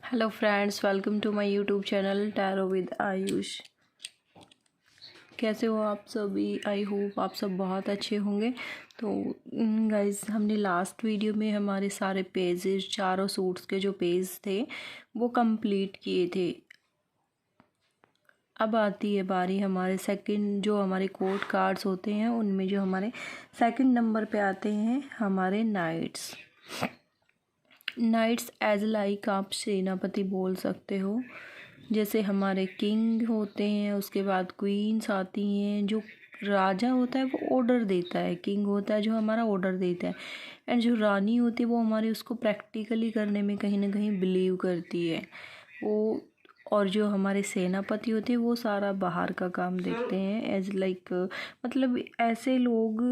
Hello friends, welcome to my YouTube channel tarot with Ayush. कैसे हो आप सभी? आई होप आप सब बहुत अच्छे होंगे। तो गाइस, हमने लास्ट वीडियो में हमारे सारे पेजेस, चारों सूट्स के जो पेज थे वो कंप्लीट किए थे। अब आती है बारी हमारे सेकंड, जो हमारे कोड कार्ड्स होते हैं उनमें जो हमारे सेकंड नंबर पे आते हैं हमारे नाइट्स। नाइट्स एज लाइक आप सेनापति बोल सकते हो। जैसे हमारे किंग होते हैं, उसके बाद क्वींस आती हैं। जो राजा होता है वो ऑर्डर देता है, किंग होता है जो हमारा ऑर्डर देता है, एंड जो रानी होती है वो हमारे उसको प्रैक्टिकली करने में कहीं ना कहीं बिलीव करती है वो। और जो हमारे सेनापति होते हैं वो सारा बाहर का काम देखते हैं एज लाइक, मतलब ऐसे लोग,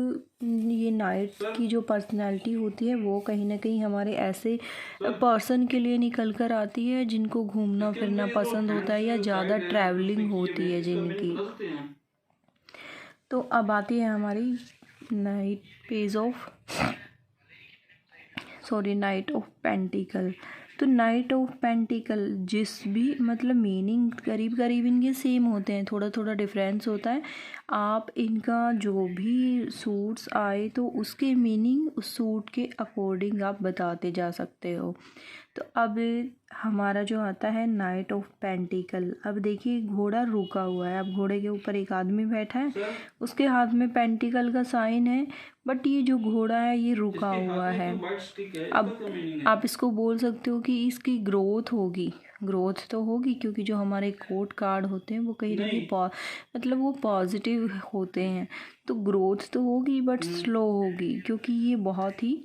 ये नाइट की जो पर्सनालिटी होती है वो कहीं ना कहीं हमारे ऐसे पर्सन के लिए निकल कर आती है जिनको घूमना फिरना पसंद होता है या ज़्यादा ट्रैवलिंग होती है जिनकी। तो अब आती है हमारी night page of night of pentacle. तो नाइट ऑफ पेंटिकल जिस भी, मतलब मीनिंग करीब करीब इनके सेम होते हैं, थोड़ा थोड़ा डिफरेंस होता है। आप इनका जो भी सूट्स आए तो उसके मीनिंग उस सूट के अकॉर्डिंग आप बताते जा सकते हो। तो अब हमारा जो आता है नाइट ऑफ पेंटिकल। अब देखिए, घोड़ा रुका हुआ है। अब घोड़े के ऊपर एक आदमी बैठा है, उसके हाथ में पेंटिकल का साइन है, बट ये जो घोड़ा है ये रुका हुआ है। अब आप इसको बोल सकते हो कि इसकी ग्रोथ होगी। ग्रोथ तो होगी क्योंकि जो हमारे कोड कार्ड होते हैं वो कहीं ना कहीं मतलब वो पॉजिटिव होते हैं, तो ग्रोथ तो होगी बट स्लो होगी, क्योंकि ये बहुत ही,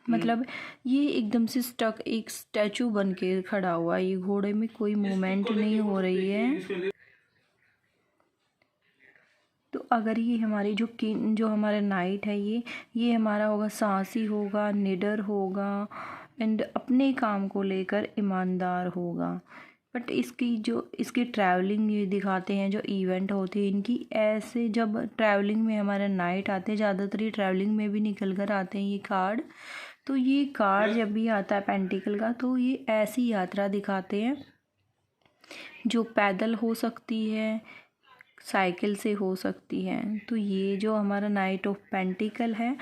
मतलब ये एकदम से स्टक एक स्टैचू बन के खड़ा हुआ है। ये घोड़े में कोई मूवमेंट नहीं हो रही है। तो अगर ये हमारी जो हमारा नाइट है, ये हमारा होगा साहसी होगा, निडर होगा, एंड अपने काम को लेकर ईमानदार होगा। बट इसकी ट्रैवलिंग ये दिखाते हैं, जो इवेंट होते हैं इनकी, ऐसे जब ट्रैवलिंग में हमारा नाइट आते हैं, ज़्यादातर ये ट्रैवलिंग में भी निकल कर आते हैं ये कार्ड। तो ये कार्ड जब भी आता है पेंटिकल का, तो ये ऐसी यात्रा दिखाते हैं जो पैदल हो सकती है, साइकिल से हो सकती है। तो ये जो हमारा नाइट ऑफ पेंटिकल है,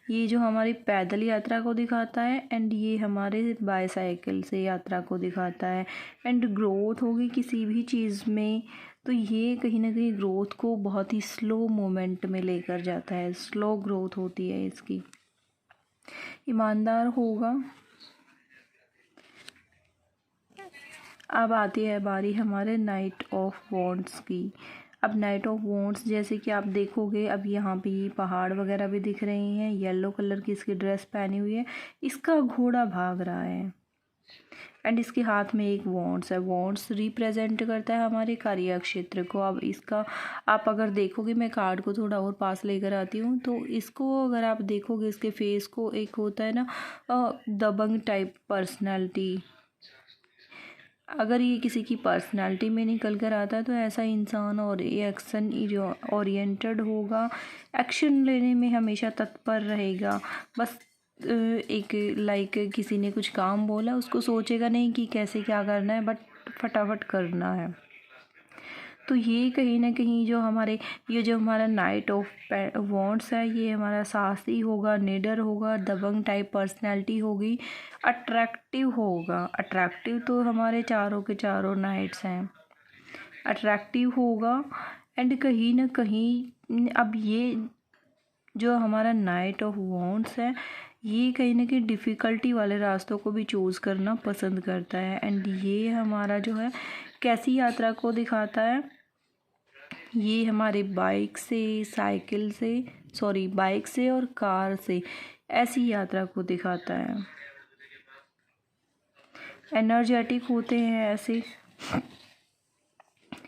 ये जो हमारी पैदल यात्रा को दिखाता है, एंड ये हमारे बाईसाइकिल से यात्रा को दिखाता है। एंड ग्रोथ होगी किसी भी चीज़ में, तो ये कहीं ना कहीं ग्रोथ को बहुत ही स्लो मोमेंट में लेकर जाता है, स्लो ग्रोथ होती है इसकी। ईमानदार होगा। अब आती है बारी हमारे नाइट ऑफ वॉन्ड्स की। अब नाइट ऑफ वॉन्ड्स, जैसे कि आप देखोगे, अब यहाँ पे पहाड़ वगैरह भी दिख रहे हैं, येलो कलर की इसकी ड्रेस पहनी हुई है, इसका घोड़ा भाग रहा है, एंड इसके हाथ में एक वॉन्ड्स है। वॉन्ड्स रिप्रेजेंट करता है हमारे कार्य क्षेत्र को। अब इसका आप अगर देखोगे, मैं कार्ड को थोड़ा और पास लेकर आती हूँ, तो इसको अगर आप देखोगे, इसके फेस को, एक होता है ना दबंग टाइप पर्सनैलिटी, अगर ये किसी की पर्सनालिटी में निकल कर आता है तो ऐसा इंसान और एक्शन जो ओरिएंटेड होगा, एक्शन लेने में हमेशा तत्पर रहेगा। बस एक लाइक किसी ने कुछ काम बोला, उसको सोचेगा नहीं कि कैसे क्या करना है, बट फटाफट करना है। तो ये कहीं ना कहीं ये जो हमारा नाइट ऑफ वॉन्ड्स है, ये हमारा साहसी होगा, निडर होगा, दबंग टाइप पर्सनैलिटी होगी, अट्रैक्टिव होगा। अट्रैक्टिव तो हमारे चारों के चारों नाइट्स हैं, अट्रैक्टिव होगा। एंड कहीं ना कहीं अब ये जो हमारा नाइट ऑफ वॉन्ड्स है, ये कहीं ना कहीं डिफ़िकल्टी वाले रास्तों को भी चूज़ करना पसंद करता है। एंड ये हमारा जो है कैसी यात्रा को दिखाता है, ये हमारे बाइक से और कार से ऐसी यात्रा को दिखाता है। एनर्जेटिक होते हैं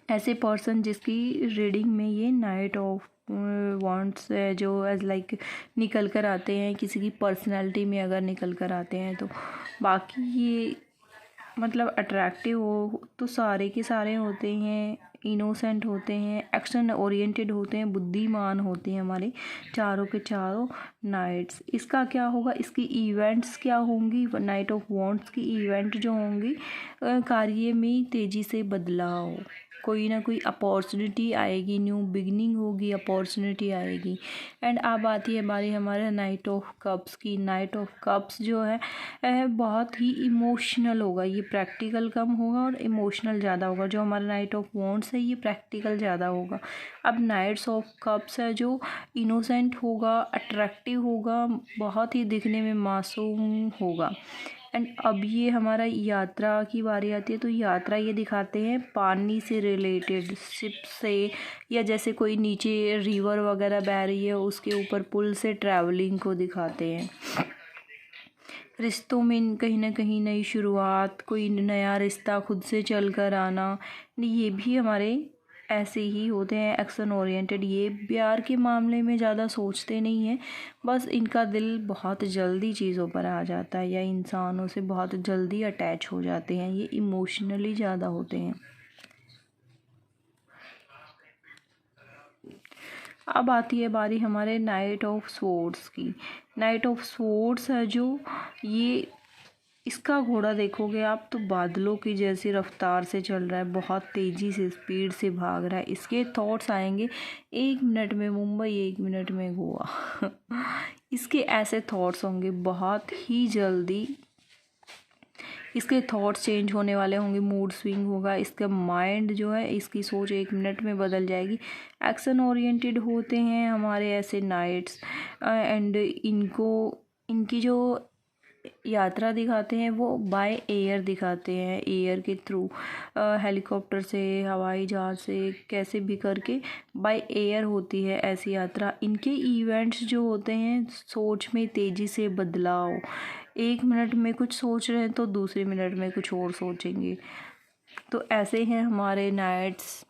ऐसे पर्सन जिसकी रीडिंग में ये नाइट ऑफ वॉन्ट्स है, जो एज लाइक निकल कर आते हैं किसी की पर्सनैलिटी में, अगर निकल कर आते हैं तो। बाकी ये मतलब अट्रैक्टिव हो तो सारे के सारे होते हैं, इनोसेंट होते हैं, एक्शन ओरिएंटेड होते हैं, बुद्धिमान होते हैं हमारे चारों के चारों नाइट्स। इसका क्या होगा, इसकी इवेंट्स क्या होंगी, नाइट ऑफ वॉन्ड्स की इवेंट जो होंगी, कार्य में तेज़ी से बदलाव, कोई ना कोई अपॉर्चुनिटी आएगी, न्यू बिगनिंग होगी, अपॉर्चुनिटी आएगी। एंड अब आती है बारी हमारे नाइट ऑफ कप्स की। नाइट ऑफ कप्स जो है बहुत ही इमोशनल होगा, ये प्रैक्टिकल कम होगा और इमोशनल ज़्यादा होगा। जो हमारा नाइट ऑफ वॉन्ड्स है ये प्रैक्टिकल ज़्यादा होगा। अब नाइट्स ऑफ कप्स है जो इनोसेंट होगा, अट्रैक्टिव होगा, बहुत ही दिखने में मासूम होगा। एंड अब ये हमारा यात्रा की बारी आती है, तो यात्रा ये दिखाते हैं पानी से रिलेटेड, शिप से, या जैसे कोई नीचे रिवर वगैरह बह रही है उसके ऊपर पुल से ट्रैवलिंग को दिखाते हैं। रिश्तों में कहीं ना कहीं नई शुरुआत, कोई नया रिश्ता खुद से चल कर आना, ये भी हमारे ऐसे ही होते हैं, एक्शन ओरिएंटेड। ये प्यार के मामले में ज़्यादा सोचते नहीं हैं, बस इनका दिल बहुत जल्दी चीज़ों पर आ जाता है या इंसानों से बहुत जल्दी अटैच हो जाते हैं, ये इमोशनली ज़्यादा होते हैं। अब आती है बारी हमारे नाइट ऑफ स्वॉर्ड्स की। नाइट ऑफ स्वॉर्ड्स है जो, ये इसका घोड़ा देखोगे आप तो बादलों की जैसी रफ्तार से चल रहा है, बहुत तेज़ी से स्पीड से भाग रहा है। इसके थॉट्स आएंगे 1 मिनट में मुंबई, 1 मिनट में गोवा इसके ऐसे थॉट्स होंगे, बहुत ही जल्दी इसके थॉट्स चेंज होने वाले होंगे, मूड स्विंग होगा, इसका माइंड जो है, इसकी सोच 1 मिनट में बदल जाएगी। एक्शन ओरिएंटेड होते हैं हमारे ऐसे नाइट्स। एंड इनकी जो यात्रा दिखाते हैं वो बाय एयर दिखाते हैं, एयर के थ्रू, हेलीकॉप्टर से, हवाई जहाज़ से, कैसे भी करके बाय एयर होती है ऐसी यात्रा। इनके इवेंट्स जो होते हैं, सोच में तेज़ी से बदलाव, 1 मिनट में कुछ सोच रहे हैं तो दूसरे मिनट में कुछ और सोचेंगे, तो ऐसे हैं हमारे नाइट्स।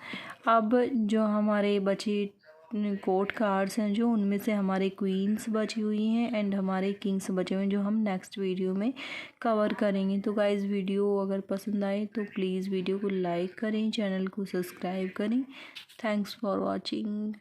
अब जो हमारे बचे कोर्ट कार्ड्स हैं जो, उनमें से हमारे क्वींस बची हुई हैं एंड हमारे किंग्स बचे हुए हैं, जो हम नेक्स्ट वीडियो में कवर करेंगे। तो गाइज़ वीडियो अगर पसंद आए तो प्लीज़ वीडियो को लाइक करें, चैनल को सब्सक्राइब करें। Thanks for watching.